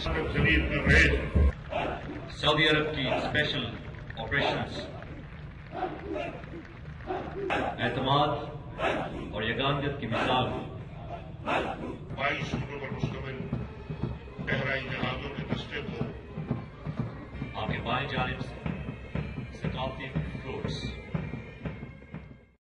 जमीन पर red, Saudi अरब की स्पेशल ऑपरेशंस एतमाद और यगानियत की मिसाल 22 सूरों पर मुश्तमिल बहराई जहाजों के दस्ते को आपके बाएं जानिब से सकाफती फ्लोट्स